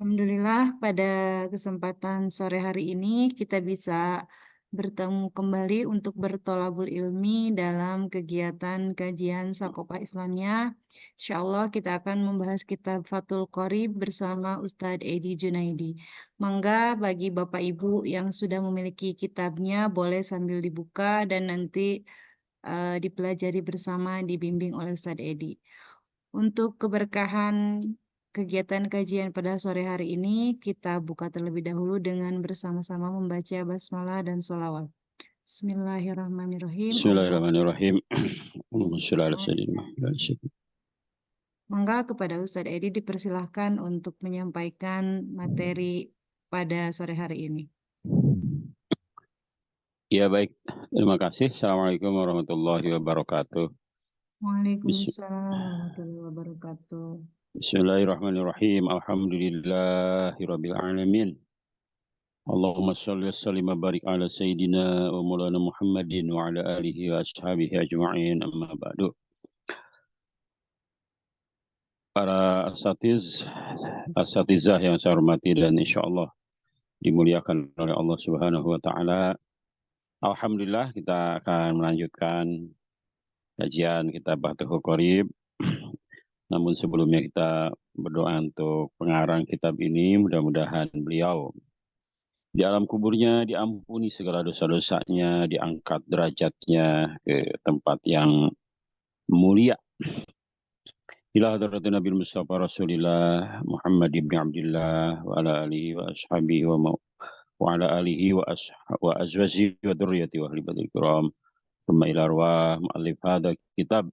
Alhamdulillah pada kesempatan sore hari ini kita bisa bertemu kembali untuk bertolabul ilmi dalam kegiatan kajian Sakopa Islamnya. Insyaallah kita akan membahas kitab Fathul Qorib bersama Ustadz Edi Junaidi. Mangga bagi Bapak Ibu yang sudah memiliki kitabnya boleh sambil dibuka dan nanti dipelajari bersama dibimbing oleh Ustadz Edi. Untuk keberkahan kegiatan kajian pada sore hari ini, kita buka terlebih dahulu dengan bersama-sama membaca basmalah dan sholawat. Bismillahirrahmanirrahim. Bismillahirrahmanirrahim. Allahumma sholli ala sayyidina Muhammad. Mangga kepada Ustadz Edi dipersilahkan untuk menyampaikan materi pada sore hari ini. Ya baik, terima kasih. Assalamualaikum warahmatullahi wabarakatuh. Waalaikumsalam warahmatullahi wabarakatuh. Bismillahirrahmanirrahim. Alhamdulillahirabbil alamin. Allahumma sholli wa sallim wa barik ala sayyidina wa maulana Muhammadin wa ala alihi wa ashabihi ajma'in, amma ba'du. Para asatizah yang saya hormati dan insyaallah dimuliakan oleh Allah Subhanahu wa taala. Alhamdulillah kita akan melanjutkan kajian kitab Fathul Qorib. Namun sebelumnya kita berdoa untuk pengarang kitab ini, mudah-mudahan beliau di alam kuburnya diampuni segala dosa-dosanya, diangkat derajatnya ke tempat yang mulia. Ila hadratin Nabi Mustafa Rasulillah Muhammad ibn Abdullah wa ala alihi wa ashabihi wa ala alihi wa azwajihi wa dhurriyyati wa ahli badil kiram. Thumma ila arwah mu'allif hadha kitab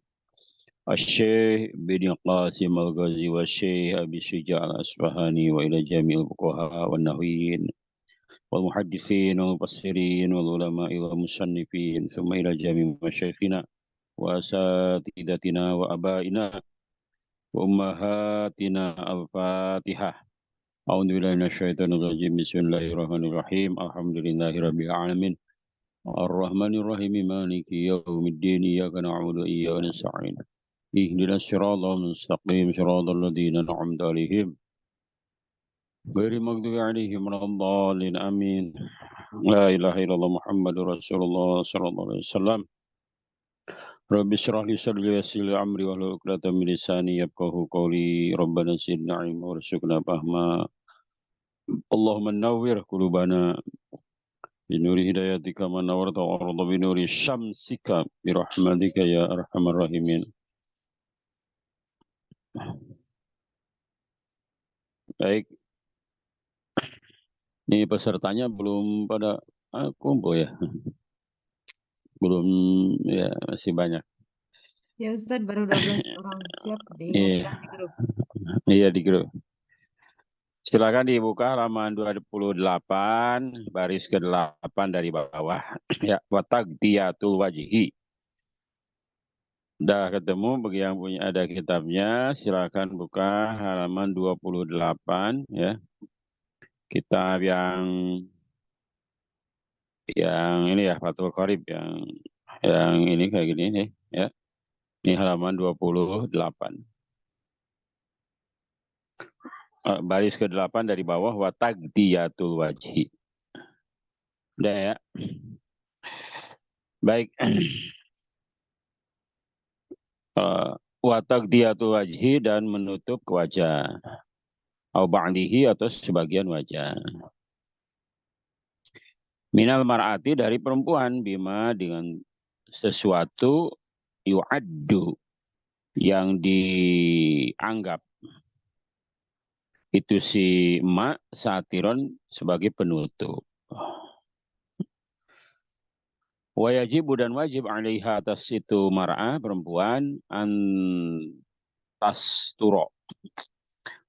الشيخ بن قاسم الغازي والشيخ أبي شجاع الأصفهاني وإلى جميع الفقهاء والنحويين والمحدثين والمفسرين والعلماء والمصنفين ثم إلى جميع مشايخنا وأساتذتنا وأبائنا وأمهاتنا الفاتحة. أعوذ بالله من الشيطان الرجيم بسم الله الرحمن الرحيم الحمد لله رب العالمين الرحمن الرحيم مالك يوم الدين إياك نعبد وإياك نستعين اهدنا الصراط المستقيم صراط الذين أنعمت عليهم غير المغضوب عليهم ولا الضالين آمين. لا إله إلا الله محمد رسول الله صلى الله عليه وسلم. رب اشرح لي صدري ويسر لي أمري واحلل عقدة من لساني يفقهوا قولي ربنا زدنا علما وارزقنا فهما اللهم نور قلوبنا بنور هدايتك من نورت الأرض بنور شمسك برحمتك يا أرحم الراحمين. Baik, ini pesertanya belum pada kumpul ya? Belum, ya masih banyak. Ya Ustadz, baru 12 orang. Siap diingatkan di grup. Iya di grup. Silakan dibuka halaman 28, baris ke-8 dari bawah. Ya, watagdiyatul wajhi. Udah ketemu bagi yang punya ada kitabnya, silakan buka halaman 28 ya. Kitab yang ini ya, Fathul Qorib yang ini kayak gini nih ya. Ini halaman 28. Baris ke-8 dari bawah, watagdiyatul wajhi. Udah ya. Baik. Watagdiyatul wajhi dan menutup wajah. Au ba'dihi atau sebagian wajah. Minal mar'ati dari perempuan, bima dengan sesuatu yu'addu yang dianggap itu si ma satiron sebagai penutup. Wajibu dan wajib alaiha atas itu mar'ah perempuan antas turo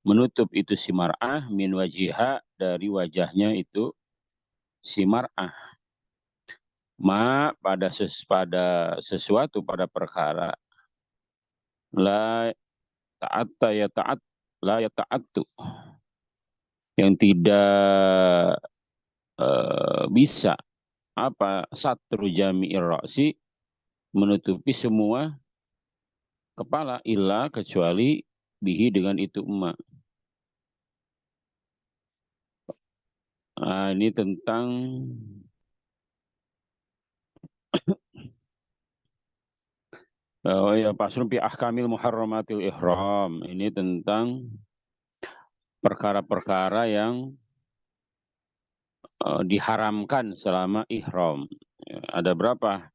menutup itu si mar'ah min wajiha dari wajahnya itu si mar'ah pada sesuatu pada perkara la ta'atta ya ta'at la ya ta'attu yang tidak bisa apa satru jami'ir ra'si menutupi semua kepala illa kecuali bihi dengan itu emak. Ini tentang Faslun fi ahkamil muharramatil ihram. Ini tentang perkara-perkara yang diharamkan selama ihram. Ada berapa?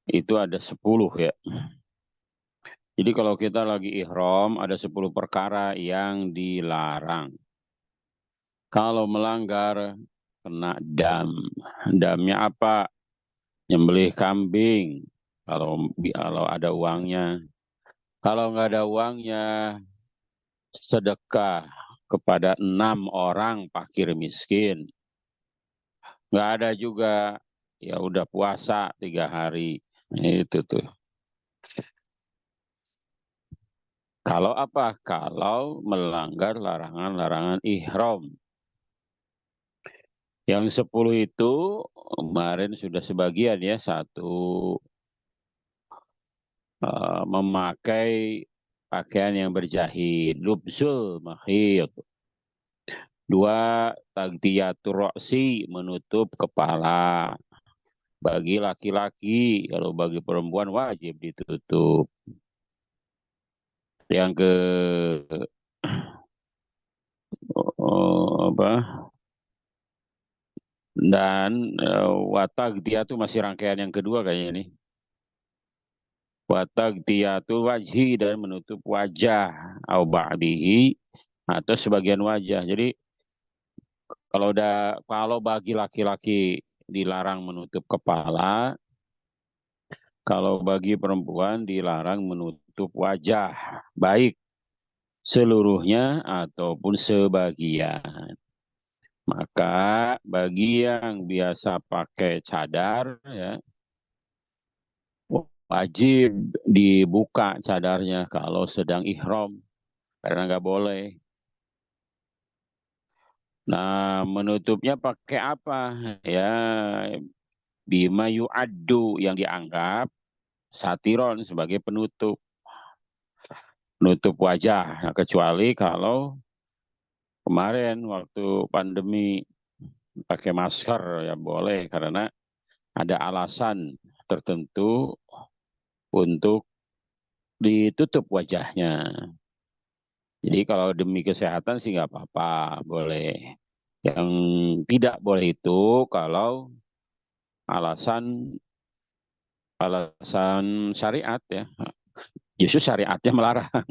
Itu ada 10 ya. Jadi kalau kita lagi ihram ada 10 perkara yang dilarang. Kalau melanggar kena dam. Damnya apa? Nyembelih kambing. Kalau ada uangnya. Kalau nggak ada uangnya, sedekah kepada 6 orang fakir miskin. Nggak ada juga, ya udah puasa 3 hari. Itu tuh. Kalau apa? Kalau melanggar larangan-larangan ihram. Yang 10 itu kemarin sudah sebagian ya. Satu, memakai pakaian yang berjahit. Lubsul mahid. Dua, tagtiyatur roksi, menutup kepala. Bagi laki-laki, kalau bagi perempuan wajib ditutup. Yang ke apa? Dan watag dia tuh masih rangkaian yang kedua kayaknya ini. Watag dia tuh wajhi, dan menutup wajah au ba'dihi, atau sebagian wajah. Jadi kalau bagi laki-laki dilarang menutup kepala, kalau bagi perempuan dilarang menutup wajah, baik seluruhnya ataupun sebagian. Maka bagi yang biasa pakai cadar, ya, wajib dibuka cadarnya kalau sedang ihram, karena nggak boleh. Nah, menutupnya pakai apa? Ya, bima yu'addu, yang dianggap satiron, sebagai penutup wajah. Nah, kecuali kalau kemarin waktu pandemi pakai masker ya boleh, karena ada alasan tertentu untuk ditutup wajahnya. Jadi kalau demi kesehatan sih nggak apa-apa, boleh. Yang tidak boleh itu kalau alasan alasan syariat ya. Justru syariatnya melarang.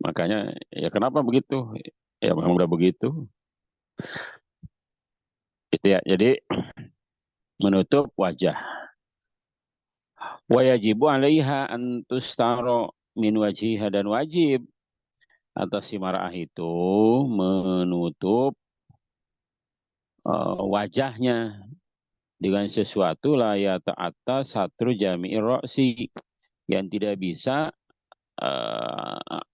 Makanya ya kenapa begitu? Ya memang udah begitu. Itu ya. Jadi menutup wajah. Wa yajibu 'alaiha an tustaro min wajiha, dan wajib atas si mar'ah itu menutup wajahnya dengan sesuatu layat atas satru jami'ir roksi, yang tidak bisa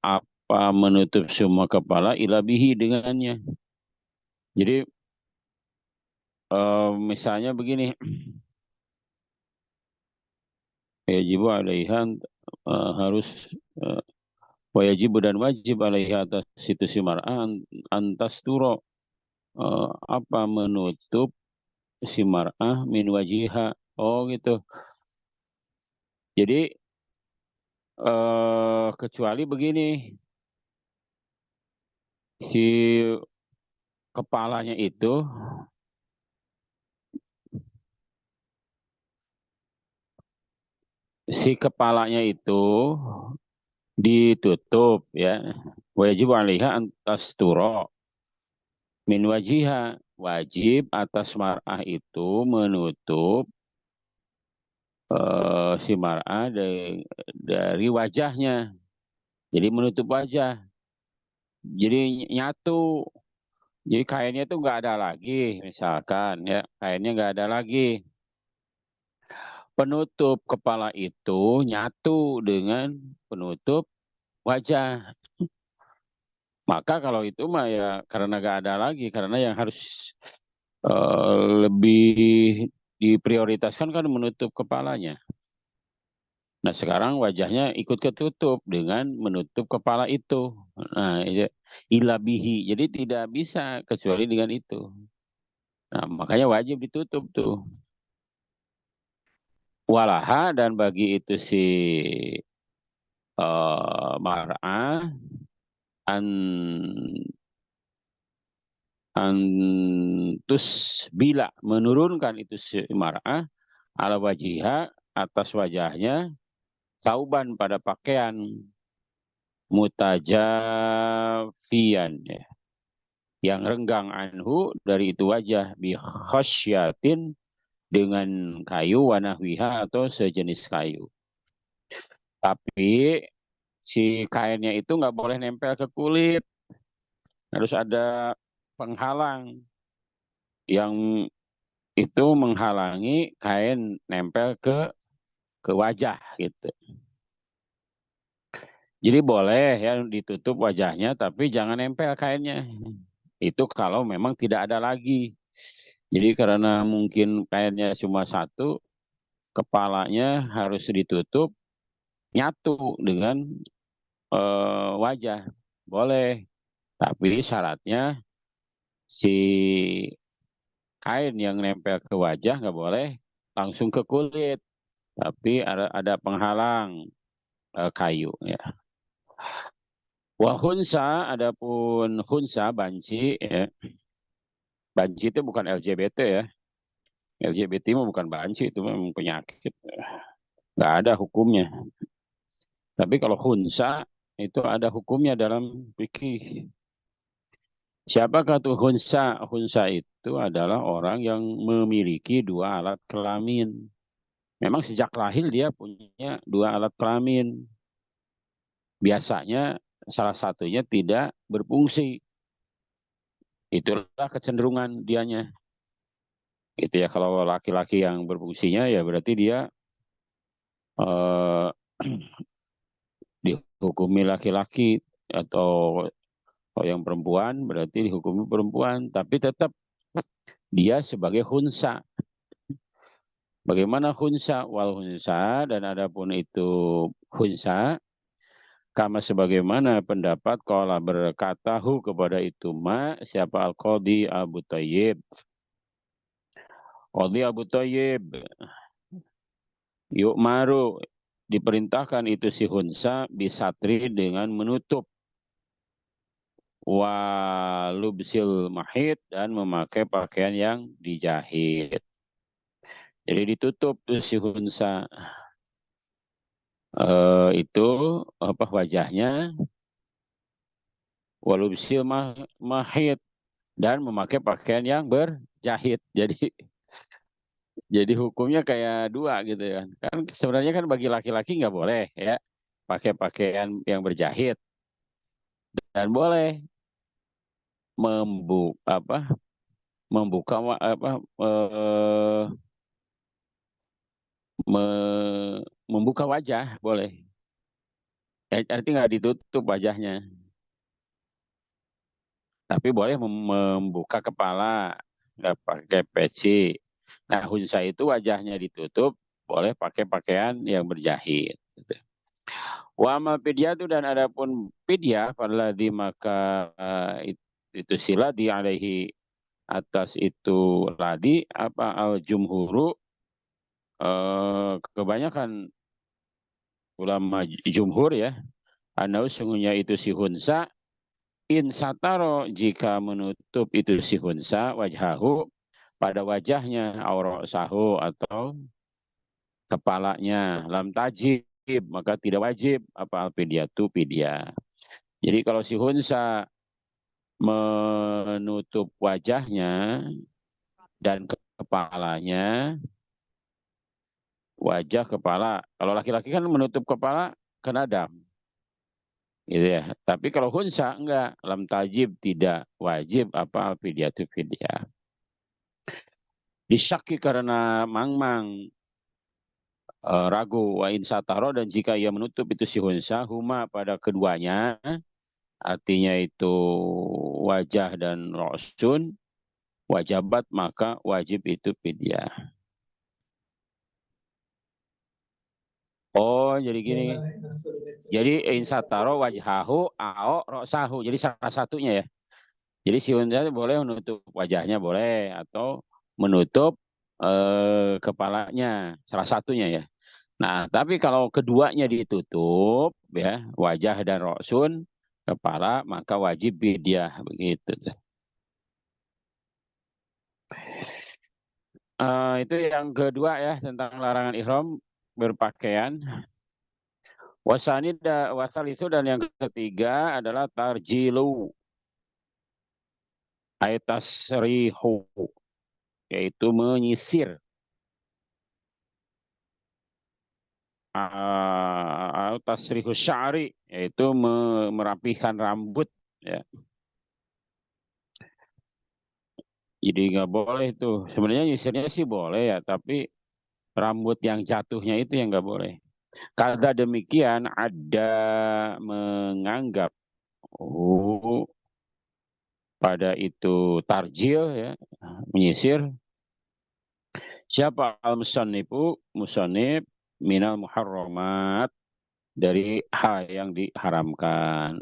apa menutup semua kepala ilabihi dengannya. Jadi misalnya begini, yajibu alaihan, harus wajib dan wajib alaiha atas situ si mar'ah antas turo, apa menutup si mar'ah min wajiha. Oh gitu. Jadi kecuali begini, si kepalanya itu ditutup ya. Wajib alaiha antas turo min wajiha, wajib atas mar'ah itu menutup si mar'ah dari wajahnya. Jadi menutup wajah. Jadi nyatu. Jadi kainnya tuh nggak ada lagi, misalkan ya, kainnya nggak ada lagi. Penutup kepala itu nyatu dengan penutup wajah. Maka kalau itu mah ya karena nggak ada lagi, karena yang harus lebih diprioritaskan kan menutup kepalanya. Nah sekarang wajahnya ikut ketutup dengan menutup kepala itu. Nah ilabihi, jadi tidak bisa kecuali dengan itu. Nah, makanya wajib ditutup tuh. Walaha, dan bagi itu si mar'ah an antus bila menurunkan itu si mar'ah ala wajiha atas wajahnya sauban pada pakaian mutajafian ya, yang renggang anhu dari itu wajah bi khasyatin dengan kayu wanahwiha atau sejenis kayu. Tapi si kainnya itu nggak boleh nempel ke kulit, harus ada penghalang yang itu menghalangi kain nempel ke wajah gitu. Jadi boleh ya ditutup wajahnya, tapi jangan nempel kainnya. Itu kalau memang tidak ada lagi. Jadi karena mungkin kainnya cuma satu, kepalanya harus ditutup nyatu dengan wajah. Boleh, tapi syaratnya si kain yang nempel ke wajah nggak boleh langsung ke kulit, tapi ada penghalang kayu ya. Wa hunsa, adapun hunsa banci ya. Banci itu bukan LGBT ya. LGBT mah bukan banci, itu memang penyakit. Nggak ada hukumnya. Tapi kalau hunsa itu ada hukumnya dalam fikih. Siapakah tuh hunsa? Hunsa itu adalah orang yang memiliki dua alat kelamin. Memang sejak lahir dia punya dua alat kelamin. Biasanya salah satunya tidak berfungsi. Itulah kecenderungan dianya. Itu ya, kalau laki-laki yang berfungsinya ya berarti dia eh, dihukumi laki-laki, atau kalau yang perempuan berarti dihukumi perempuan, tapi tetap dia sebagai hunsa. Bagaimana hunsa? Wal hunsa, dan adapun itu hunsa, kama sebagaimana pendapat qala berkatahu kepada itu siapa al-qadhi Abu Thayyib. Qadhi Abu Thayyib yuk maru, diperintahkan itu si hunsa bisatri dengan menutup, walubsil mahid, dan memakai pakaian yang dijahit. Jadi ditutup tuh si hunsa itu apa wajahnya, walubsil mahid, dan memakai pakaian yang berjahit. Jadi hukumnya kayak dua gitu kan. Kan sebenarnya kan bagi laki-laki nggak boleh ya pakai pakaian yang berjahit, dan boleh membuka membuka wajah boleh. Artinya nggak ditutup wajahnya, tapi boleh membuka kepala, nggak pakai peci. Nah, hunsa itu wajahnya ditutup, boleh pakai pakaian yang berjahit. Gitu. Wa amal pidyatu, dan adapun pidyah di maka itu sila di alaihi atas itu ladi apa al jumhuru, kebanyakan ulama jumhur ya, anau sungguhnya itu si hunsa in sataro, jika menutup itu si hunsa wajhahu pada wajahnya, aurat sahu atau kepalanya, lam tajib maka tidak wajib apa al pidyatu pidyah. Jadi kalau si hunsa menutup wajahnya dan kepalanya, wajah kepala, kalau laki-laki kan menutup kepala kena dam gitu ya. Tapi kalau hunsa enggak, lam tajib tidak wajib apa fidyatu fidyah. Disyaki karena mang-mang ragu, wa in sataro, dan jika ia menutup itu si hunsa huma pada keduanya, artinya itu wajah dan rosun, wajabat maka wajib itu fidyah. Oh, jadi gini. Jadi insataro wajhahu ao rosahu. Jadi salah satunya ya. Jadi siun saja boleh menutup wajahnya boleh atau menutup kepalanya salah satunya ya. Nah, tapi kalau keduanya ditutup ya wajah dan roksun kepala maka wajib fidyah begitu. Itu yang kedua ya tentang larangan ihram berpakaian. Wasal itu dan yang ketiga adalah tarjilu aitasrihu yaitu menyisir tasrihu sya'ri yaitu merapikan rambut ya. Jadi nggak boleh itu. Sebenarnya nyisirnya sih boleh ya, tapi rambut yang jatuhnya itu yang nggak boleh. Kata demikian ada menganggap pada itu tarjil ya, menyisir. Siapa al-musannifu? Musannif minal muharramat dari hal yang diharamkan.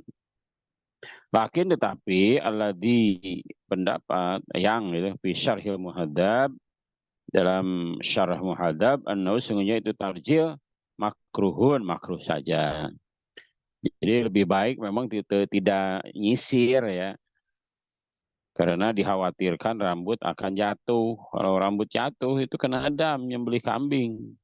Lakin tetapi alladzi pendapat yang itu fi syarhil muhadzab dalam syarah muhadzab annahu sungguhnya itu tarjil makruhun makruh saja. Jadi lebih baik memang tidak nyisir ya karena dikhawatirkan rambut akan jatuh. Kalau rambut jatuh itu kena adam nyembelih kambing.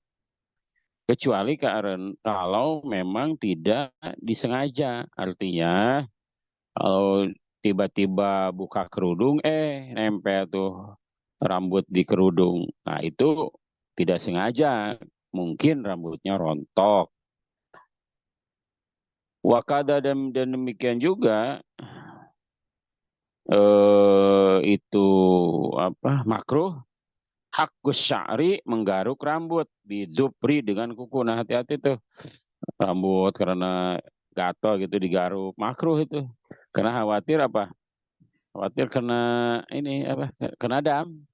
Kecuali kalau memang tidak disengaja. Artinya kalau tiba-tiba buka kerudung, nempel tuh rambut di kerudung. Nah itu tidak sengaja. Mungkin rambutnya rontok. Wakada dan demikian juga itu apa makruh hakus sya'ri menggaruk rambut bidupri dengan kuku. Nah hati-hati tuh rambut karena gatal gitu digaruk makruh itu karena khawatir apa khawatir kena ini apa kena dam.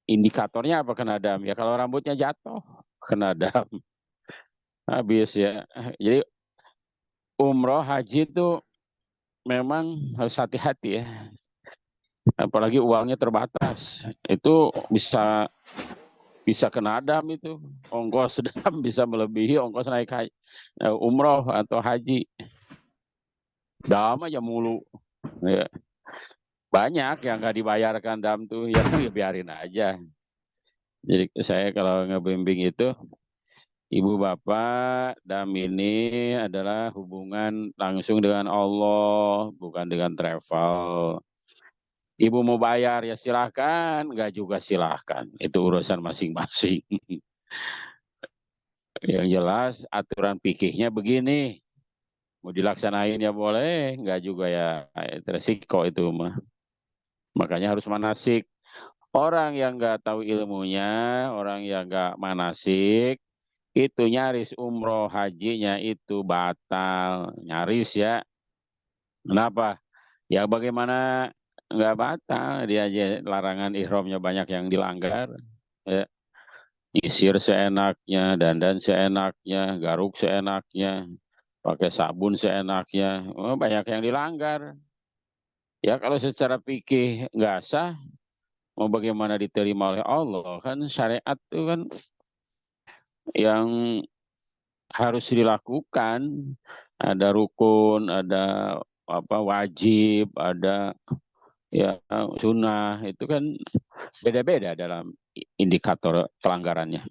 Indikatornya apa kena dam ya kalau rambutnya jatuh kena dam habis ya. Jadi umroh haji itu memang harus hati-hati ya apalagi uangnya terbatas itu bisa bisa kena dam itu ongkos dam bisa melebihi ongkos naik haji, umroh atau haji dam aja mulu ya. Banyak yang nggak dibayarkan dam tuh ya biarin aja. Jadi saya kalau ngebimbing itu ibu bapak dam ini adalah hubungan langsung dengan Allah bukan dengan travel. Ibu mau bayar ya silahkan, nggak juga silahkan. Itu urusan masing-masing. Yang jelas aturan fikihnya begini. Mau dilaksanain ya boleh, nggak juga ya resiko itu mah. Makanya harus manasik. Orang yang nggak tahu ilmunya, orang yang nggak manasik, itu nyaris umroh hajinya itu batal. Nyaris ya. Kenapa? Ya bagaimana nggak batal? Dia aja larangan ihramnya banyak yang dilanggar. Ya, isir seenaknya, dandan seenaknya, garuk seenaknya, pakai sabun seenaknya. Oh, banyak yang dilanggar. Ya kalau secara fikih nggak sah, mau bagaimana diterima oleh Allah kan syariat itu kan yang harus dilakukan ada rukun ada apa wajib ada ya sunnah itu kan beda-beda dalam indikator pelanggarannya.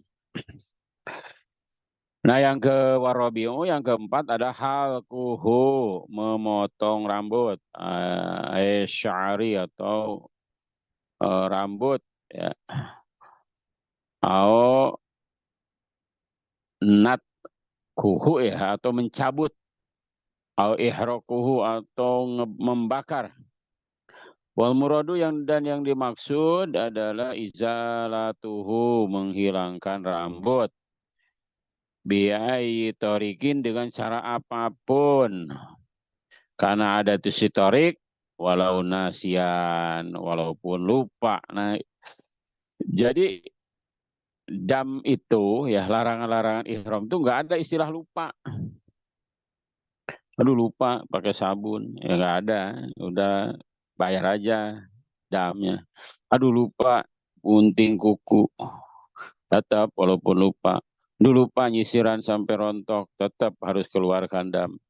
Nah yang ke warabiu yang keempat ada hal kuhu memotong rambut syari atau rambut ya atau nat kuhu ya atau mencabut au ihraquhu atau membakar. Wal muradu yang dimaksud adalah izalatuhu menghilangkan rambut. Biai torikin dengan cara apapun. Karena ada tuh si torik walau nasian walaupun lupa. Nah, jadi dam itu ya larangan-larangan ihram itu nggak ada istilah lupa. Aduh lupa pakai sabun, ya nggak ada, udah bayar aja damnya. Aduh lupa gunting kuku, tetap walaupun lupa. Aduh lupa nyisiran sampai rontok, tetap harus keluarkan dam.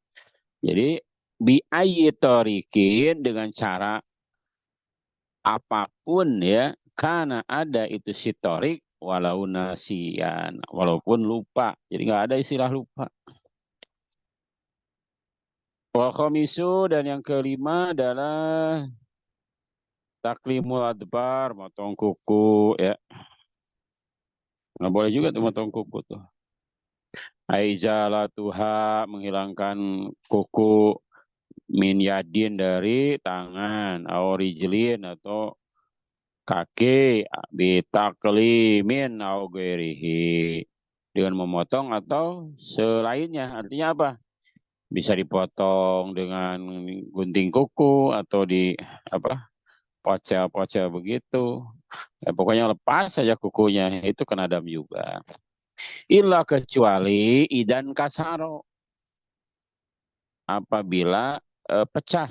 Jadi biayitorikin dengan cara apapun ya, karena ada itu sitorik walau nasian, walaupun lupa. Jadi nggak ada istilah lupa. Wal khamisu, dan yang kelima adalah taklimul adbar, motong kuku ya. Nggak boleh juga tuh motong kuku tuh. Aizalatuha, menghilangkan kuku, min yadin, dari tangan, aurijlin atau kaki, bitaklimin au ghairihi, dengan memotong atau selainnya. Artinya apa? Bisa dipotong dengan gunting kuku atau di apa? Pocel-pocel begitu. Ya, pokoknya lepas saja kukunya, itu kena dam juga. Illa kecuali idan kasaro, apabila pecah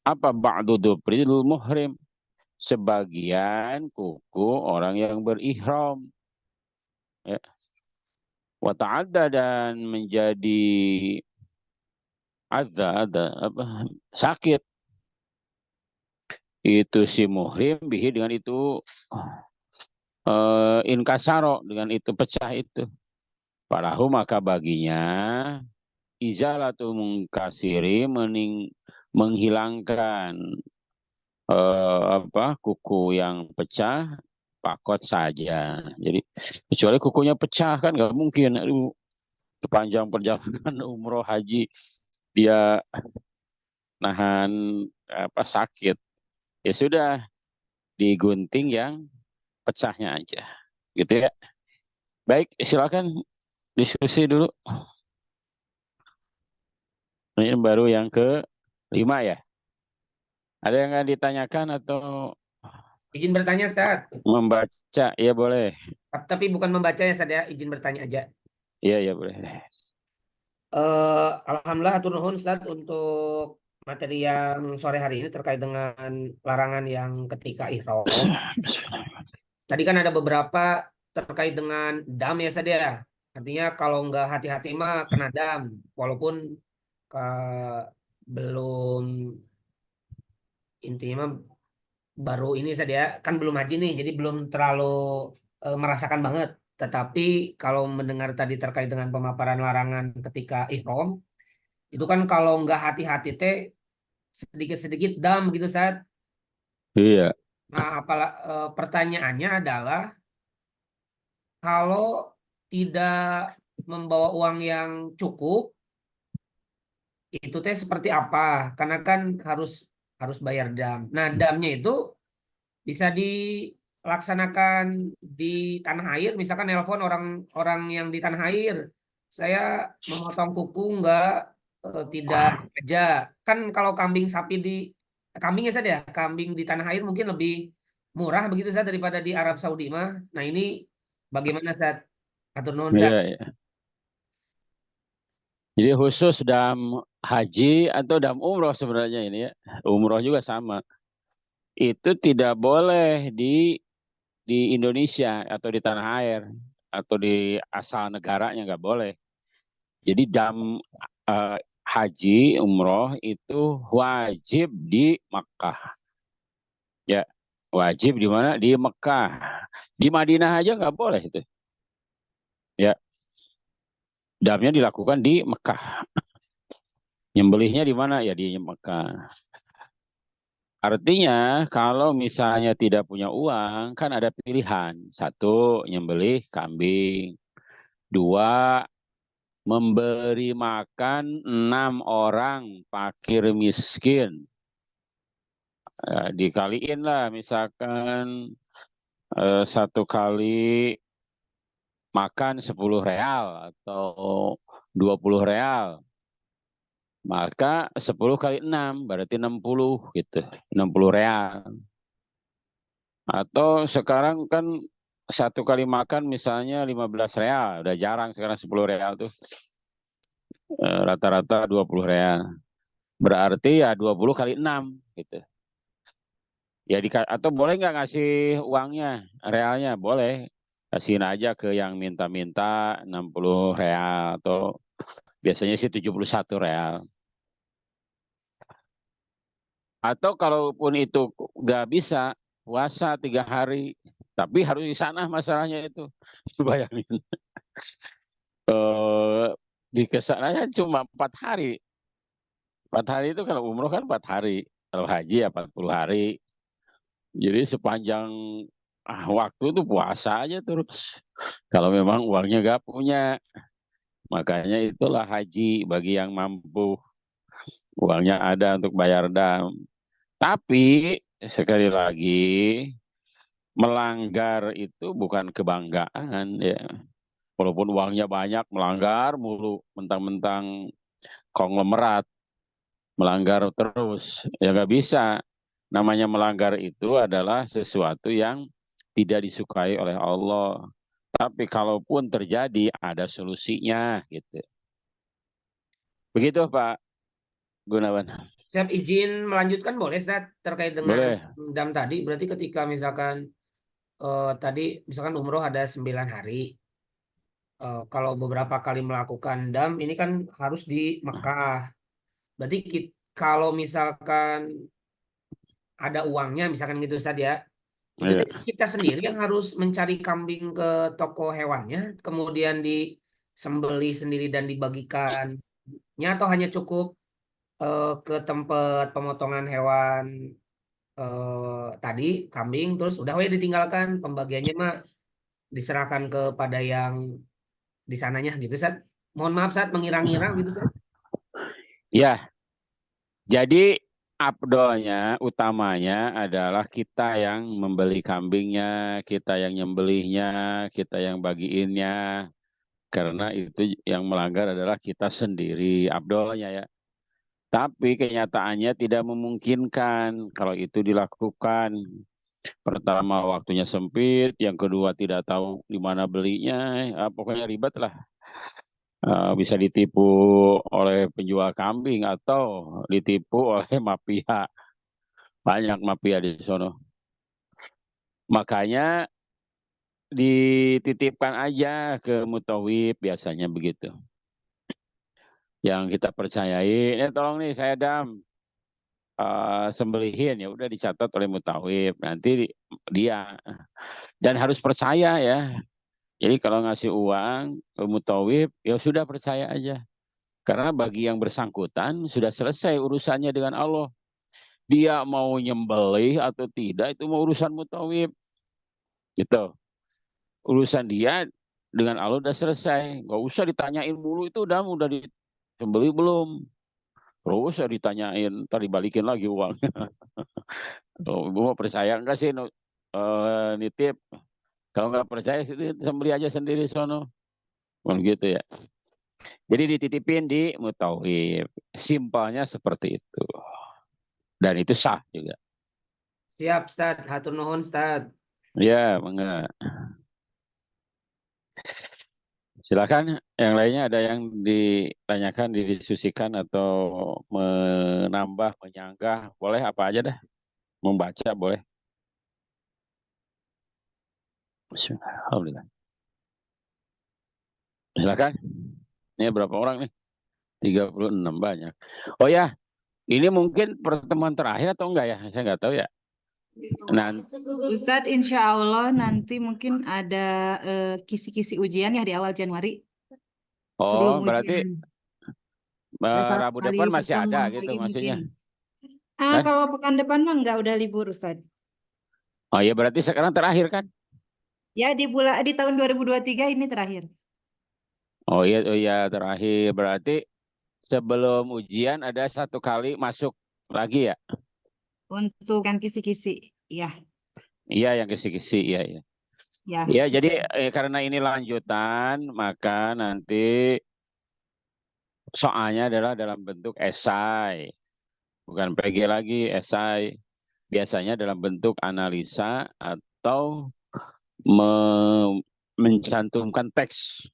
apa ba'du dubril muhrim, sebagian kuku orang yang berihram ya. Wa ta'adda, dan menjadi ada apa, sakit itu si muhrim bihi, dengan itu inkasaro, dengan itu pecah itu. Palahu, maka baginya izalatu mungkasiri, menghilangkan apa, kuku yang pecah, pakot saja. Jadi kecuali kukunya pecah kan nggak mungkin. Aduh, sepanjang perjalanan umroh haji dia nahan apa, sakit. Ya sudah, digunting yang pecahnya aja. Gitu ya. Baik, silakan diskusi dulu. Ini baru yang ke 5 ya. Ada yang akan ditanyakan atau Izin bertanya, Ustaz. membaca? Ya boleh. Tapi bukan membaca ya, Ustaz ya. Izin bertanya aja. Iya, ya boleh. Alhamdulillah, atur nuhun, Ustaz, untuk materi yang sore hari ini terkait dengan larangan yang ketika ihram. Tadi kan ada beberapa terkait dengan dam ya, Ustaz ya. Artinya kalau nggak hati-hati mah kena dam. Walaupun belum, intinya mah baru ini saja, kan belum haji nih, jadi belum terlalu merasakan banget. Tetapi kalau mendengar tadi terkait dengan pemaparan larangan ketika ihram, itu kan kalau nggak hati-hati teh sedikit-sedikit dam gitu saat. Iya. Nah, pertanyaannya adalah kalau tidak membawa uang yang cukup, itu teh seperti apa? Karena kan harus harus bayar dam. Nah, damnya itu bisa dilaksanakan di tanah air, misalkan nelpon orang-orang yang di tanah air, saya memotong kuku nggak, tidak aja. Kan kalau kambing sapi di kambingnya saja, kambing di tanah air mungkin lebih murah begitu saja daripada di Arab Saudi mah. Nah ini bagaimana saat atur nuhun Zat? Iya, iya. Jadi khusus dam haji atau dam umroh sebenarnya ini ya. Umroh juga sama. Itu tidak boleh di Indonesia atau di tanah air atau di asal negaranya, nggak boleh. Jadi dam eh, haji umroh itu wajib di Makkah. Ya, wajib di mana? Di Mekah. Di Madinah aja nggak boleh itu. Ya, damnya dilakukan di Mekah. Nyembelihnya di mana? Ya di Mekah. Artinya kalau misalnya tidak punya uang, kan ada pilihan. Satu, nyembelih kambing. Dua, memberi makan 6 orang fakir miskin. Dikaliin lah, misalkan satu kali makan 10 real atau 20 real. Maka 10 kali 6 berarti 60 gitu. 60 real. Atau sekarang kan satu kali makan misalnya 15 real. Udah jarang sekarang 10 real tuh. rata-rata 20 real. Berarti ya 20 kali 6 gitu. Ya atau boleh nggak ngasih uangnya, realnya? Boleh. Kasihin aja ke yang minta-minta 60 real atau biasanya sih 71 real. Atau kalaupun itu nggak bisa, puasa 3 hari. Tapi harus di sana masalahnya itu. Bayangin. Eh, di kesananya cuma 4 hari. 4 hari itu kalau umroh kan 4 hari. Kalau haji ya 40 hari. Jadi sepanjang waktu itu puasa aja terus. Kalau memang uangnya nggak punya. Makanya itulah haji bagi yang mampu. Uangnya ada untuk bayar dam. Tapi sekali lagi melanggar itu bukan kebanggaan ya. Walaupun uangnya banyak melanggar mulu mentang-mentang konglomerat melanggar terus ya nggak bisa. Namanya melanggar itu adalah sesuatu yang tidak disukai oleh Allah. Tapi kalaupun terjadi ada solusinya gitu. Begitu Pak Gunawan. Siap, izin melanjutkan boleh Ustaz terkait dengan Boleh. dam tadi. Berarti ketika misalkan tadi misalkan umroh ada 9 hari. Kalau beberapa kali melakukan dam ini kan harus di Mekah. Berarti kalau misalkan ada uangnya misalkan gitu Ustaz ya. Itu Iya. kita sendiri yang harus mencari kambing ke toko hewannya, kemudian disembeli sendiri dan dibagikannya, atau hanya cukup ke tempat pemotongan hewan tadi kambing, terus udah we ditinggalkan, pembagiannya mah diserahkan kepada yang di sananya gitu Sat. Mohon maaf Sat, mengira-ngira gitu Sat. Ya, jadi abdolnya, utamanya adalah kita yang membeli kambingnya, kita yang nyembelihnya, kita yang bagiinnya. Karena itu yang melanggar adalah kita sendiri, abdolnya ya. Tapi kenyataannya tidak memungkinkan kalau itu dilakukan. Pertama waktunya sempit, yang kedua tidak tahu di mana belinya, pokoknya ribet lah. Bisa ditipu oleh penjual kambing atau ditipu oleh mafia. Banyak mafia di sono. Makanya dititipkan aja ke mutawib biasanya begitu. Yang kita percayai, tolong nih saya dam sembelihin, ya udah dicatat oleh mutawib. Nanti dia dan harus percaya ya. Jadi kalau ngasih uang ke mutawib ya sudah percaya aja. Karena bagi yang bersangkutan sudah selesai urusannya dengan Allah. Dia mau nyembelih atau tidak itu mau urusan mutawib. Gitu. Urusan dia dengan Allah udah selesai. Nggak usah ditanyain dulu itu udah disembelih belum. Terus ya ditanyain, ntar dibalikin lagi uangnya. Gue mau percaya enggak sih nitip. Kalau nggak percaya sembelih aja sendiri sono. Gitu ya. Jadi dititipin di mutawib. Simpelnya seperti itu. Dan itu sah juga. Siap Ustaz, hatur nuhun Ustaz. Ya, enggak. Silakan yang lainnya ada yang ditanyakan, didiskusikan atau menambah, menyanggah, boleh apa aja dah. Membaca boleh. Alhamdulillah. Silakan. Ini berapa orang nih? 36 banyak. Oh ya, ini mungkin pertemuan terakhir atau enggak ya? Saya nggak tahu ya. Nanti, Ustadz, insya Allah nanti mungkin ada kisi-kisi ujian ya di awal Januari sebelum berarti ujian. Salah Rabu kali depan masih ada pertemuan gitu lagi mungkin. maksudnya. Kan? Kalau pekan depan mah nggak, udah libur Ustadz. Oh ya berarti sekarang terakhir kan? Ya di tahun 2023 ini terakhir. Oh iya terakhir. Berarti sebelum ujian ada 1 kali masuk lagi ya? Untuk yang kisi-kisi, ya, Iya yang kisi-kisi, iya ya. ya. Iya jadi karena ini lanjutan, maka nanti soalnya adalah dalam bentuk esai. Bukan PG lagi, esai. Biasanya dalam bentuk analisa atau mencantumkan teks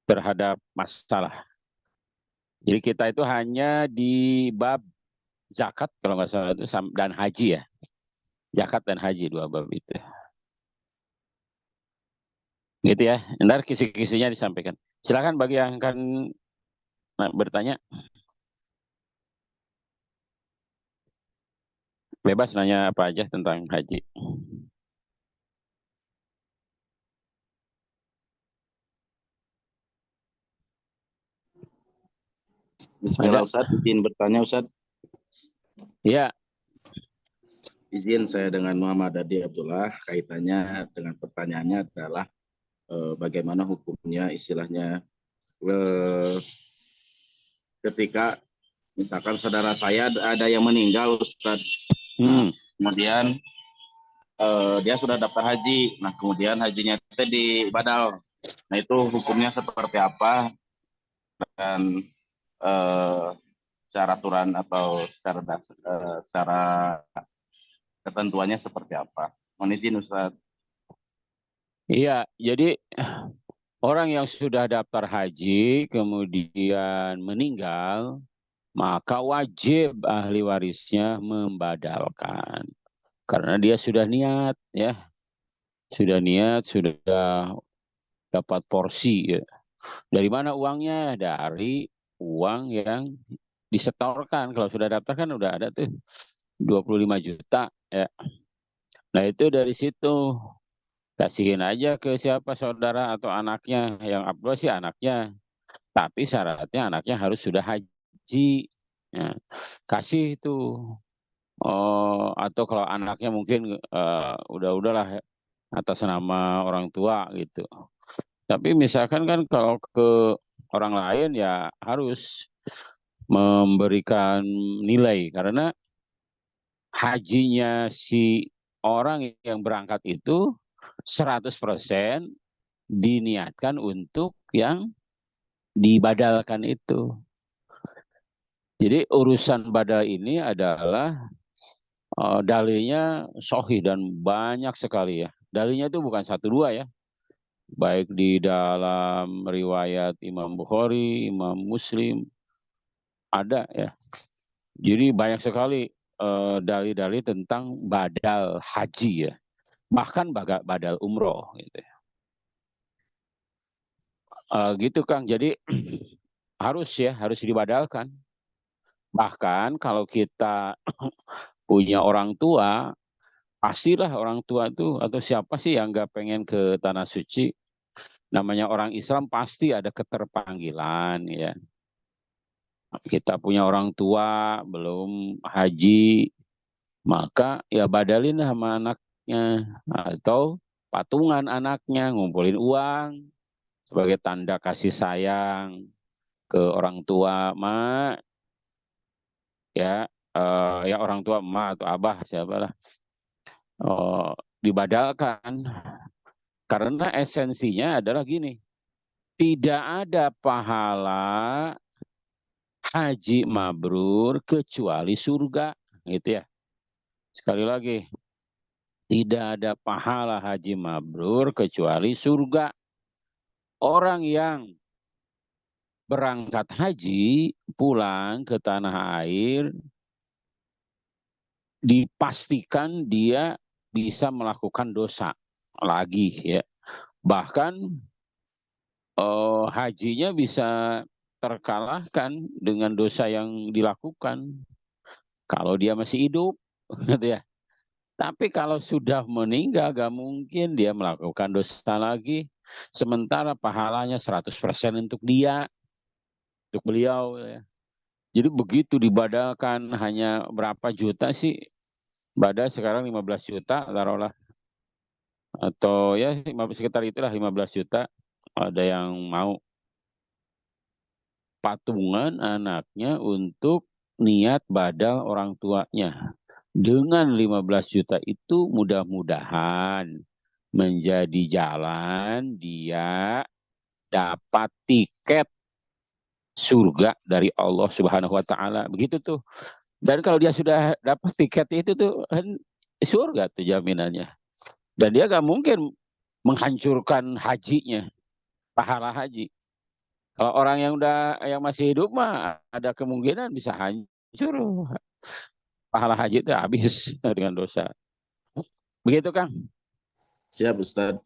terhadap masalah. Jadi kita itu hanya di bab zakat kalau nggak salah itu dan haji ya. Zakat dan haji, 2 bab itu. Gitu ya. Ntar kisi-kisinya disampaikan. Silakan bagi yang akan bertanya. Bebas nanya apa aja tentang haji. Bismillah Ada? Ustaz, izin bertanya Ustaz. Iya. Izin saya dengan Muhammad Adi Abdullah, kaitannya dengan pertanyaannya adalah bagaimana hukumnya istilahnya ketika misalkan saudara saya ada yang meninggal Ustaz. Nah, kemudian dia sudah daftar haji. Nah, kemudian hajinya itu di Badal. Nah, itu hukumnya seperti apa dan secara aturan atau secara ketentuannya seperti apa? Mohon izin Ustaz. Iya, jadi orang yang sudah daftar haji kemudian meninggal, maka wajib ahli warisnya membadalkan. Karena dia sudah niat ya. Sudah niat, sudah dapat porsi ya. Dari mana uangnya? Dari uang yang disetorkan. Kalau sudah daftar kan udah ada tuh 25 juta ya. Nah, itu dari situ kasihin aja ke siapa saudara atau anaknya. Yang upload sih anaknya, tapi syaratnya anaknya harus sudah haji ya. Kasih itu atau kalau anaknya mungkin udahlah atas nama orang tua gitu. Tapi misalkan kan kalau ke orang lain ya harus memberikan nilai karena hajinya si orang yang berangkat itu 100% diniatkan untuk yang dibadalkan itu. Jadi urusan badal ini adalah dalilnya sahih dan banyak sekali ya. Dalilnya itu bukan 1 2 ya. Baik di dalam riwayat Imam Bukhari, Imam Muslim, ada ya. Jadi banyak sekali dalil-dalil tentang badal haji ya. Bahkan badal umroh gitu ya. Gitu Kang, jadi harus dibadalkan. Bahkan kalau kita punya orang tua, pastilah orang tua itu atau siapa sih yang nggak pengen ke tanah suci. Namanya orang Islam pasti ada keterpanggilan ya. Kita punya orang tua belum haji, maka ya badalin sama anaknya atau patungan anaknya, ngumpulin uang sebagai tanda kasih sayang ke orang tua, mak ya, ya orang tua emak atau abah siapalah, dibadalkan karena esensinya adalah gini, tidak ada pahala haji mabrur kecuali surga, gitu ya. Sekali lagi, tidak ada pahala haji mabrur kecuali surga. Orang yang berangkat haji pulang ke tanah air dipastikan dia bisa melakukan dosa lagi ya. Bahkan hajinya bisa terkalahkan dengan dosa yang dilakukan kalau dia masih hidup gitu ya. Tapi kalau sudah meninggal gak mungkin dia melakukan dosa lagi. Sementara pahalanya 100% untuk dia, untuk beliau ya. Jadi begitu dibadalkan hanya berapa juta sih? Badal sekarang 15 juta taruhlah. Atau ya sekitar itulah 15 juta. Ada yang mau patungan anaknya untuk niat badal orang tuanya. Dengan 15 juta itu mudah-mudahan menjadi jalan dia dapat tiket surga dari Allah Subhanahu wa taala. Begitu tuh. Dan kalau dia sudah dapat tiket itu tuh kan surga tuh jaminannya. Dan dia gak mungkin menghancurkan hajinya, pahala haji. Kalau orang yang masih hidup mah ada kemungkinan bisa hancur. Pahala haji itu habis dengan dosa. Begitu, Kang? Siap, Ustaz.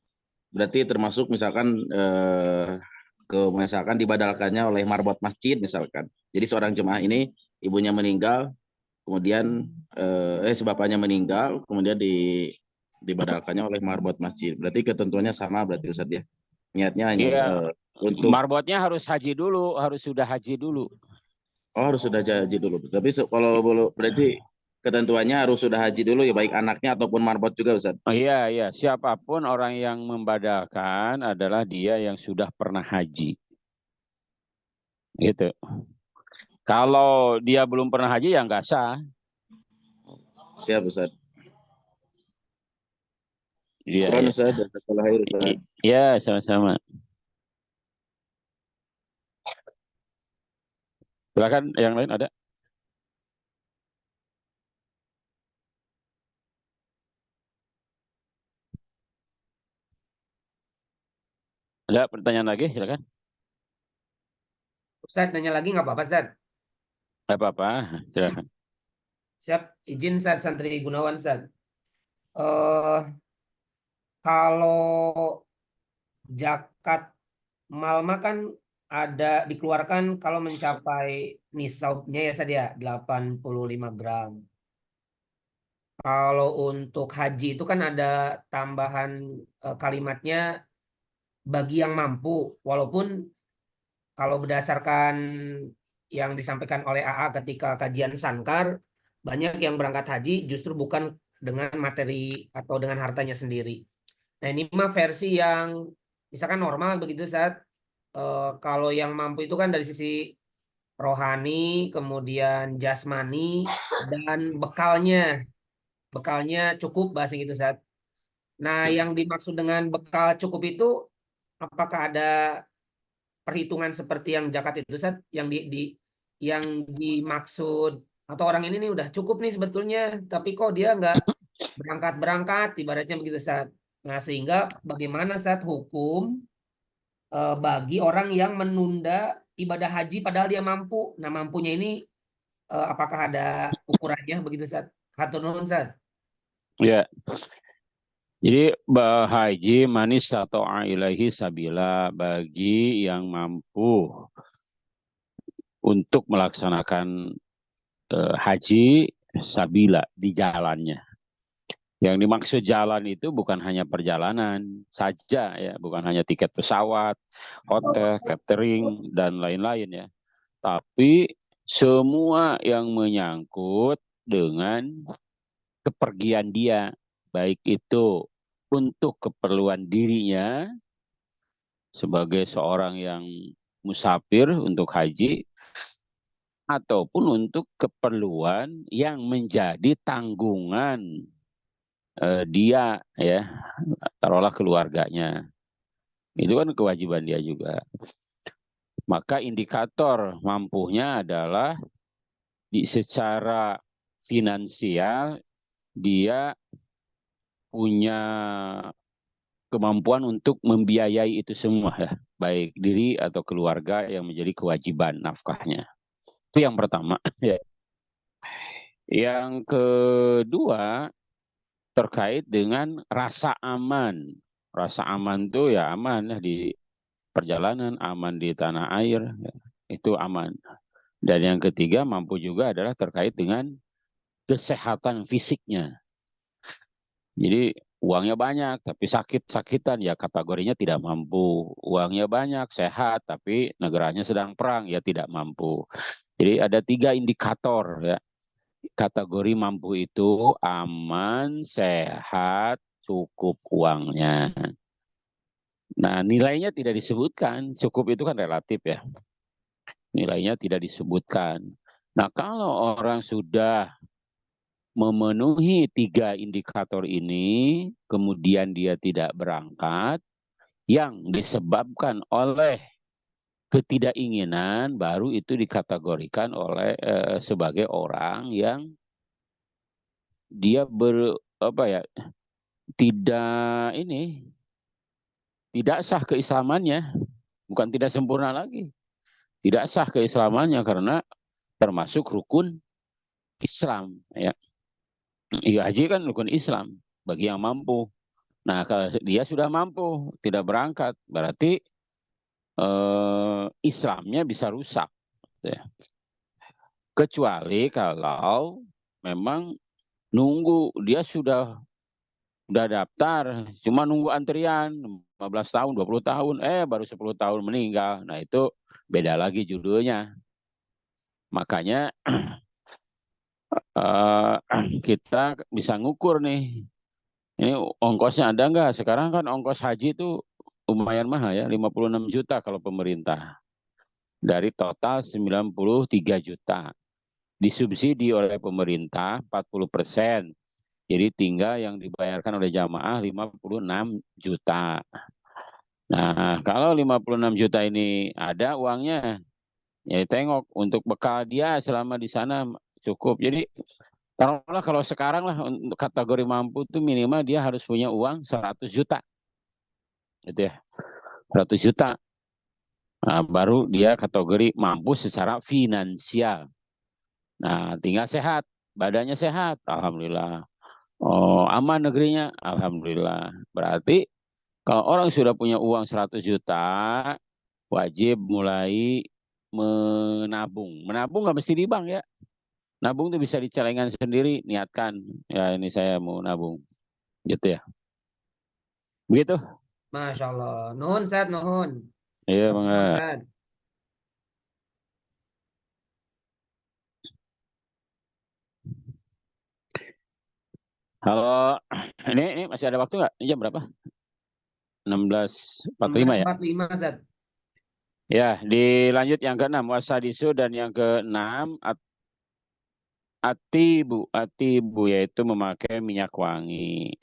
Berarti termasuk misalkan misalkan dibadalkannya oleh marbot masjid misalkan. Jadi seorang jemaah ini ibunya meninggal, kemudian si bapaknya meninggal, kemudian dibadalkannya oleh marbot masjid. Berarti ketentuannya sama berarti Ustaz ya. Niatnya hanya Iya, untuk marbotnya harus haji dulu, harus sudah haji dulu. harus sudah haji dulu. Tapi kalau berarti ketentuannya harus sudah haji dulu ya baik anaknya ataupun marbot juga Ustaz. Oh, iya, iya. Siapapun orang yang membadalkan adalah dia yang sudah pernah haji. Gitu. Kalau dia belum pernah haji ya nggak sah. Siap Ustaz. Iya, Syukran iya. Ustaz. Jazakallah khair Ustaz. Iya, sama-sama. Silakan yang lain ada. Ada pertanyaan lagi, silakan. Ustaz nanya lagi nggak apa-apa Ustaz? Nggak apa-apa, silakan. Siap, izin Ustaz, Santri Gunawan Ustaz. Eh kalau zakat malma kan ada dikeluarkan kalau mencapai nisabnya ya Ustaz ya 85 gram. Kalau untuk haji itu kan ada tambahan kalimatnya bagi yang mampu, walaupun kalau berdasarkan yang disampaikan oleh AA ketika kajian Sankar, banyak yang berangkat haji justru bukan dengan materi atau dengan hartanya sendiri. Nah ini mah versi yang misalkan normal begitu saat kalau yang mampu itu kan dari sisi rohani, kemudian jasmani dan bekalnya cukup bahasa gitu saat. Nah yang dimaksud dengan bekal cukup itu apakah ada perhitungan seperti yang zakat itu Sat, yang yang dimaksud atau orang ini nih udah cukup nih sebetulnya tapi kok dia nggak berangkat ibaratnya begitu Sat. Nah sehingga bagaimana Sat hukum bagi orang yang menunda ibadah haji padahal dia mampu. Nah mampunya ini apakah ada ukurannya begitu Sat? Hatur nuhun Sat. Ya. Jadi haji manis atau ilaihi sabila bagi yang mampu untuk melaksanakan haji sabila di jalannya. Yang dimaksud jalan itu bukan hanya perjalanan saja ya, bukan hanya tiket pesawat, hotel, catering dan lain-lain ya. Tapi semua yang menyangkut dengan kepergian dia, baik itu untuk keperluan dirinya sebagai seorang yang musafir untuk haji ataupun untuk keperluan yang menjadi tanggungan dia ya, taruhlah keluarganya. Itu kan kewajiban dia juga. Maka indikator mampunya adalah secara finansial dia punya kemampuan untuk membiayai itu semua ya, baik diri atau keluarga yang menjadi kewajiban nafkahnya. Itu yang pertama. Ya. Yang kedua terkait dengan rasa aman. Rasa aman itu ya aman ya di perjalanan, aman di tanah air, ya, itu aman. Dan yang ketiga mampu juga adalah terkait dengan kesehatan fisiknya. Jadi uangnya banyak tapi sakit-sakitan ya kategorinya tidak mampu. Uangnya banyak, sehat tapi negaranya sedang perang ya tidak mampu. Jadi ada 3 indikator ya. Kategori mampu itu aman, sehat, cukup uangnya. Nah nilainya tidak disebutkan, cukup itu kan relatif ya. Nilainya tidak disebutkan. Nah kalau orang sudah memenuhi 3 indikator ini, kemudian dia tidak berangkat, yang disebabkan oleh ketidakinginan, baru itu dikategorikan oleh sebagai orang yang dia tidak sah keislamannya, bukan tidak sempurna lagi. tidak sah keislamannya karena termasuk rukun Islam. Ya, haji kan rukun Islam bagi yang mampu. Nah, kalau dia sudah mampu tidak berangkat, berarti Islamnya bisa rusak. Ya. Kecuali kalau memang nunggu dia sudah daftar, cuma nunggu antrian 15 tahun, 20 tahun, baru 10 tahun meninggal. Nah, itu beda lagi judulnya. Makanya kita bisa ngukur nih. Ini ongkosnya ada nggak? Sekarang kan ongkos haji itu lumayan mahal ya, 56 juta kalau pemerintah. Dari total 93 juta. Disubsidi oleh pemerintah 40%. Jadi tinggal yang dibayarkan oleh jamaah 56 juta. Nah, kalau 56 juta ini ada uangnya, ya tengok untuk bekal dia selama di sana cukup. Jadi taruhlah kalau sekarang lah untuk kategori mampu itu minimal dia harus punya uang 100 juta. Gitu ya. 100 juta. Nah, baru dia kategori mampu secara finansial. Nah, tinggal sehat, badannya sehat, alhamdulillah. Oh, aman negerinya, alhamdulillah. Berarti kalau orang sudah punya uang 100 juta, wajib mulai menabung. Menabung nggak mesti di bank ya. Nabung tuh bisa di celengan sendiri, niatkan. Ya ini saya mau nabung. Gitu ya. Begitu. Masya Allah. Nuhun, Ustaz, nuhun. Iya, Nuhun, Bang. Ustaz. Halo, ini masih ada waktu nggak? Ini jam berapa? 16.45 ya? 16.45, Ustaz. Ya, dilanjut yang ke-6. Wasadisu dan yang ke-6. Atibu yaitu memakai minyak wangi.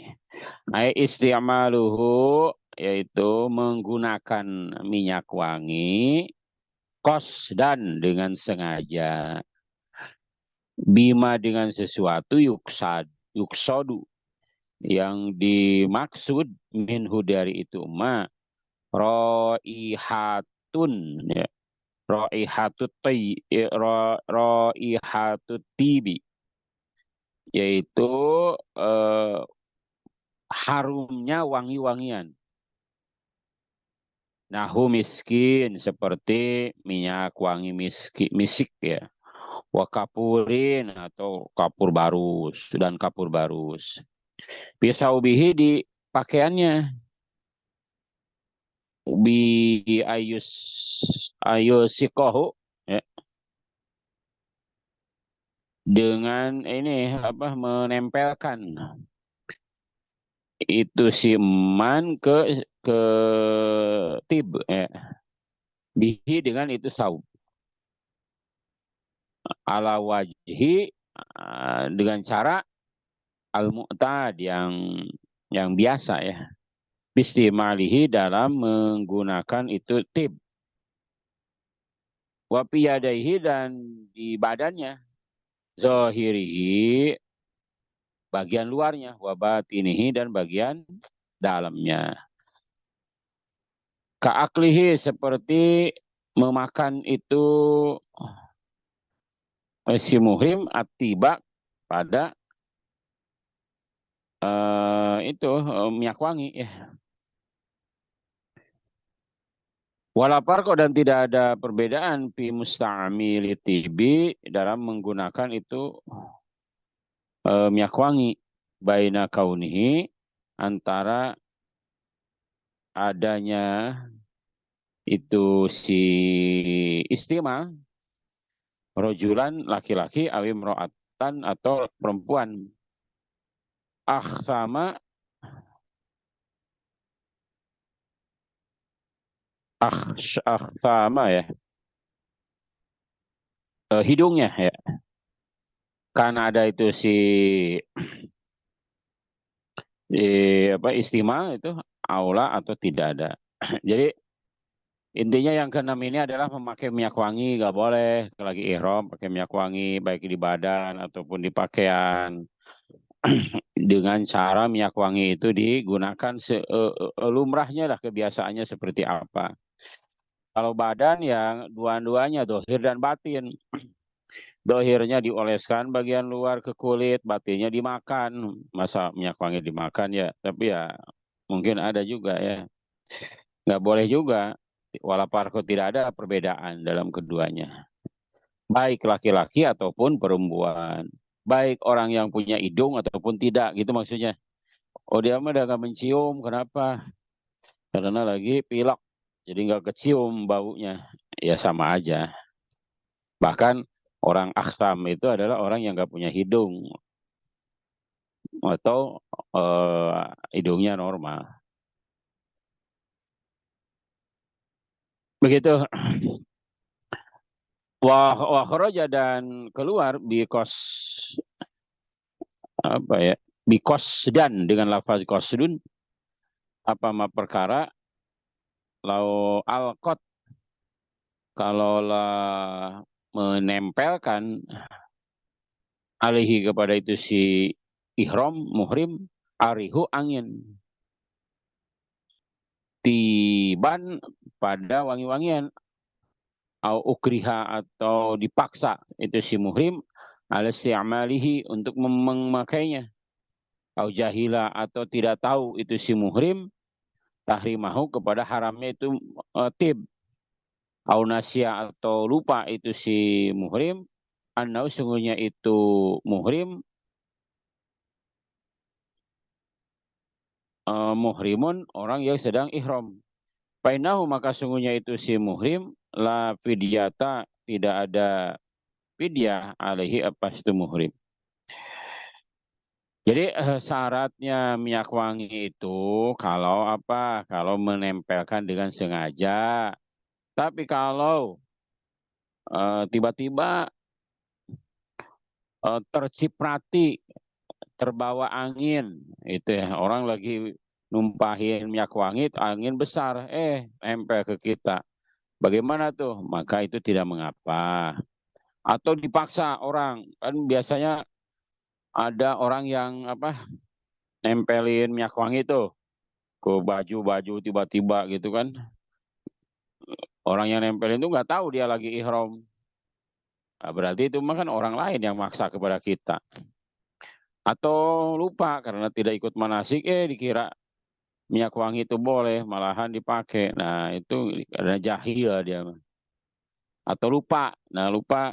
Isti'maluhu yaitu menggunakan minyak wangi. Qasdan dengan sengaja. Bima dengan sesuatu yuksadu. Yang dimaksud minhu dari itu ma raihatun ya. Raihatut tibi yaitu harumnya wangi-wangian. Nahu miskin seperti minyak wangi misik ya. Wakapurin atau kapur barus dan kapur barus. Bisaubihi di pakaiannya. Bi ayusikohu ya. Dengan ini apa menempelkan itu si man ke tib ya. Bihi dengan itu saub ala wajhi dengan cara al-mu'tad yang biasa ya. Bistimalihi dalam menggunakan itu tib. Wa piyadaihi dan di badannya. Zahirihi bagian luarnya. Wa batinihi dan bagian dalamnya. Ka'aklihi seperti memakan itu si muhrim atiba pada itu minyak wangi ya. Walaparko dan tidak ada perbedaan fi musta'amili tibi dalam menggunakan itu minyak wangi baina kaunihi antara adanya itu si istimal rojulan laki-laki awim ro'atan atau perempuan akhsama akhsama ya hidungnya ya karena ada itu si istimal itu aula atau tidak ada. Jadi intinya yang keenam ini adalah memakai minyak wangi, nggak boleh lagi ihram pakai minyak wangi baik di badan ataupun di pakaian. Dengan cara minyak wangi itu digunakan lumrahnya lah kebiasaannya seperti apa. Kalau badan ya dua-duanya dohir dan batin. Dohirnya dioleskan bagian luar ke kulit, batinnya dimakan. Masa minyak wangi dimakan ya? Tapi ya mungkin ada juga ya. Nggak boleh juga. Walaupun tidak ada perbedaan dalam keduanya. Baik laki-laki ataupun perempuan. Baik orang yang punya hidung ataupun tidak, gitu maksudnya. Oh dia mah udah nggak mencium, kenapa? Karena lagi pilek, jadi nggak kecium baunya. Ya sama aja. Bahkan orang akhtam itu adalah orang yang nggak punya hidung atau hidungnya normal. Begitu. Wah kharaja dan keluar because apa ya? Because dan dengan lafaz qasdun apa ma perkara lau alqot kalau lah menempelkan alaihi kepada itu si ihram muhrim arihu angin tiban pada wangi-wangian au ukriha atau dipaksa itu si muhrim ala isti'malihi untuk memakainya au jahila atau tidak tahu itu si muhrim tahrimahu kepada haramnya itu tib au nasya atau lupa itu si muhrim annau sungguhnya itu muhrim muhrimun orang yang sedang ihram. Painahu maka sungguhnya itu si muhrim la fidyata tidak ada fidyah alaihi apas itu muhrim. Jadi syaratnya minyak wangi itu kalau apa? Kalau menempelkan dengan sengaja. Tapi kalau tiba-tiba terciprati, terbawa angin, itu ya orang lagi numpahin minyak wangi, angin besar, nempel ke kita. Bagaimana tuh? Maka itu tidak mengapa. Atau dipaksa orang, kan biasanya ada orang yang apa nempelin minyak wangi itu ke baju-baju tiba-tiba gitu kan. Orang yang nempelin itu nggak tahu dia lagi ihram. Nah, berarti itu mah kan orang lain yang maksa kepada kita. Atau lupa karena tidak ikut manasik, dikira minyak wangi itu boleh, malahan dipakai. Nah itu karena jahil dia. Atau lupa, nah lupa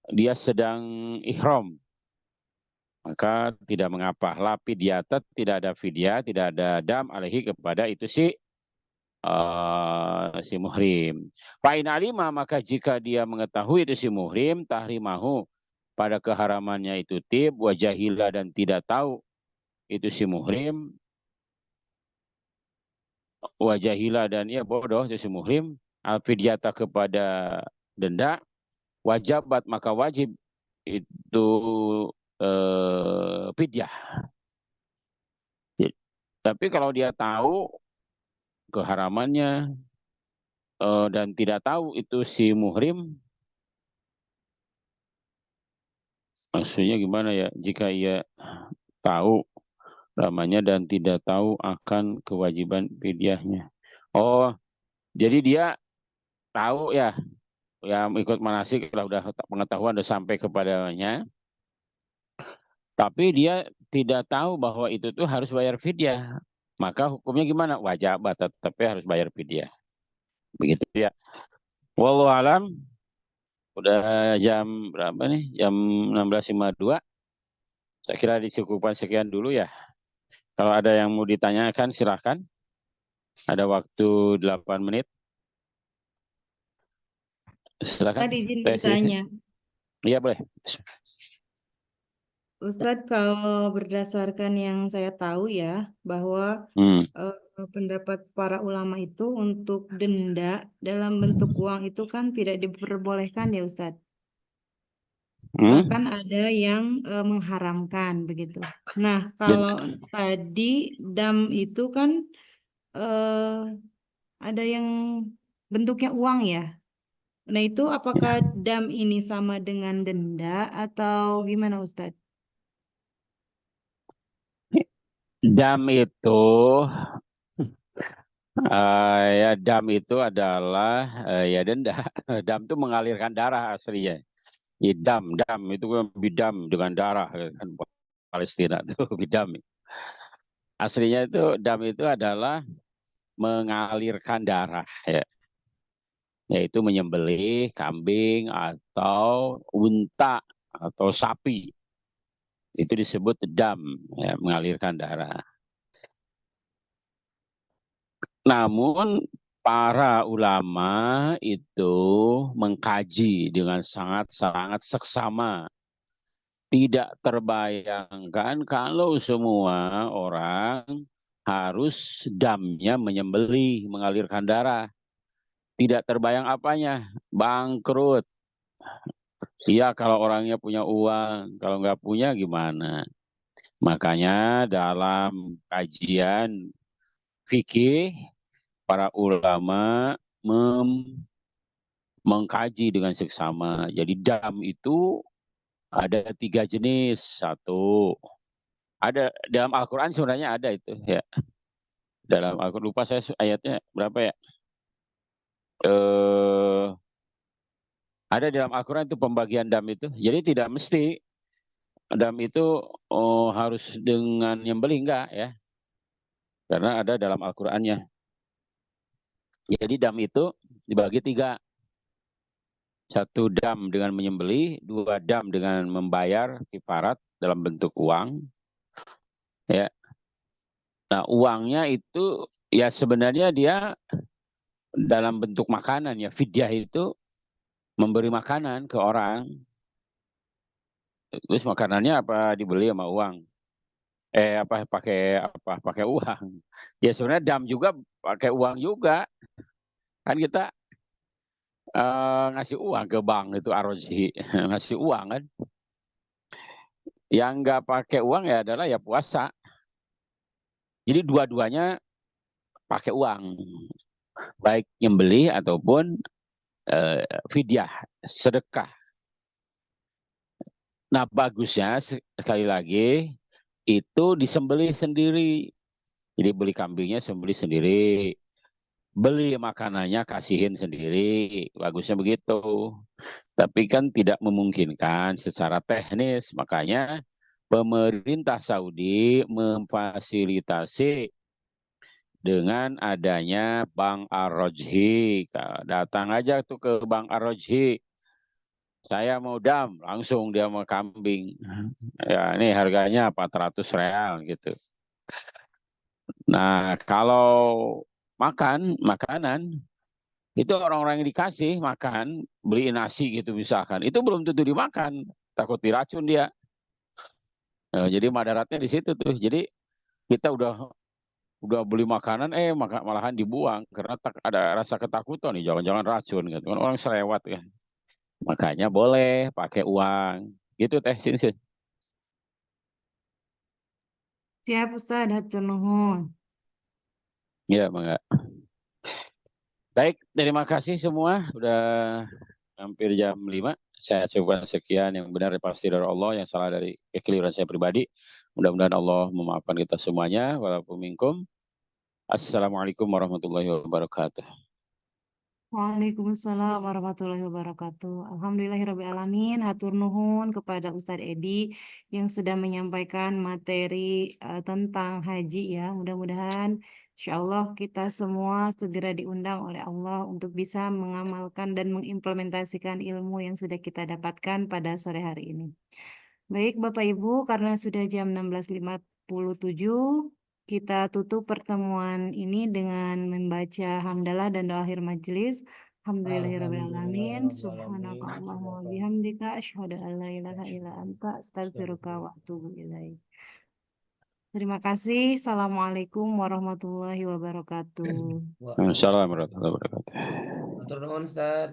dia sedang ihram. Maka tidak mengapa. Lapi di atas tidak ada fidyah, tidak ada dam alaihi kepada itu si muhrim. Fa'in alima maka jika dia mengetahui itu si muhrim tahrimahu pada keharamannya itu tib wajahila dan tidak tahu itu si muhrim wajahila dan ia bodoh itu si muhrim al fidyata kepada denda wajabat maka wajib itu fidyah. Tapi kalau dia tahu keharamannya dan tidak tahu itu si muhrim, maksudnya gimana ya? Jika ia tahu namanya dan tidak tahu akan kewajiban fidyahnya. Oh, jadi dia tahu ya, yang ikut manasik kalau udah pengetahuan udah sampai kepadanya, tapi dia tidak tahu bahwa itu tuh harus bayar fidyah. Maka hukumnya gimana? Wajib tapi harus bayar fidyah. Begitu ya. Wallahu alam. Udah jam berapa nih? Jam 16.52. Saya kira dicukupkan sekian dulu ya. Kalau ada yang mau ditanyakan silahkan. Ada waktu 8 menit. Silakan. Tadi izin bertanya. Iya boleh. Ustadz, kalau berdasarkan yang saya tahu ya, bahwa pendapat para ulama itu untuk denda dalam bentuk uang itu kan tidak diperbolehkan ya Ustadz. Bahkan ada yang mengharamkan begitu. Nah, kalau tadi dam itu kan ada yang bentuknya uang ya. Nah, itu apakah dam ini sama dengan denda atau gimana Ustadz? Dam itu Ya dam itu adalah ya denda. Dam itu mengalirkan darah aslinya. Ya, dam itu kan bidam dengan darah kan Palestina itu bidam. Aslinya itu dam itu adalah mengalirkan darah ya. Yaitu menyembelih kambing atau unta atau sapi. Itu disebut dam ya, mengalirkan darah. Namun para ulama itu mengkaji dengan sangat-sangat seksama. Tidak terbayangkan kalau semua orang harus damnya menyembelih, mengalirkan darah. Tidak terbayang apanya, bangkrut. Iya kalau orangnya punya uang, kalau nggak punya gimana? Makanya dalam kajian fikih, para ulama mengkaji dengan seksama. Jadi dam itu ada 3 jenis. Satu, ada dalam Al-Quran sebenarnya ada itu ya. Dalam Al-Quran lupa saya ayatnya berapa ya. Ada dalam Al-Quran itu pembagian dam itu. Jadi tidak mesti dam itu harus dengan nyembelih enggak ya. Karena ada dalam Al-Qurannya. Jadi dam itu dibagi 3. 1 dam dengan menyembelih, 2 dam dengan membayar kifarat dalam bentuk uang. Ya. Nah, uangnya itu ya sebenarnya dia dalam bentuk makanan ya. Fidyah itu memberi makanan ke orang. Terus makanannya apa dibeli sama uang? Pakai uang. Ya sebenarnya dam juga pakai uang juga. Kan kita ngasih uang ke bank itu aroji, ngasih uang kan. Yang nggak pakai uang ya adalah ya puasa. Jadi dua-duanya pakai uang, baik nyembelih ataupun fidyah, sedekah. Nah bagusnya sekali lagi itu disembelih sendiri. Jadi beli kambingnya sembelih sendiri, beli makanannya kasihin sendiri, bagusnya begitu. Tapi kan tidak memungkinkan secara teknis, makanya pemerintah Saudi memfasilitasi dengan adanya Bank Ar-Rajhi. Datang aja tuh ke Bank Ar-Rajhi. Saya mau dam, langsung dia mau kambing. Ya ini harganya 400 real gitu. Nah kalau makanan, itu orang-orang yang dikasih makan, beli nasi gitu misalkan. Itu belum tentu dimakan, takut diracun dia. Jadi madaratnya di situ tuh. Jadi kita udah beli makanan malahan dibuang karena ada rasa ketakutan nih jangan-jangan racun gitu kan orang selewat kan. Makanya boleh pakai uang. Gitu Teh Sinsin. Siap Ustaz, hatur nuhun. Ya, Bangga. Baik, terima kasih semua udah hampir jam 5. Saya coba sekian, yang benar pasti dari Allah, yang salah dari kekeliruan saya pribadi. Mudah-mudahan Allah memaafkan kita semuanya. Walaupun minkum. Assalamualaikum warahmatullahi wabarakatuh. Waalaikumsalam warahmatullahi wabarakatuh. Alhamdulillahirrabbilalamin. Hatur nuhun kepada Ustadz Edi yang sudah menyampaikan materi tentang haji ya. Mudah-mudahan insya Allah kita semua segera diundang oleh Allah untuk bisa mengamalkan dan mengimplementasikan ilmu yang sudah kita dapatkan pada sore hari ini. Baik Bapak Ibu, karena sudah jam 16.57, kita tutup pertemuan ini dengan membaca hamdalah dan doa akhir majelis. Alhamdulillahirrahmanirrahim. Subhanakallahumma wa bihamdika asyhadu an la ilaha illa anta astaghfiruka wa atubu ilaik. Terima kasih. Assalamualaikum warahmatullahi wabarakatuh. Assalamualaikum warahmatullahi wabarakatuh. Matur nuwun, Ustaz.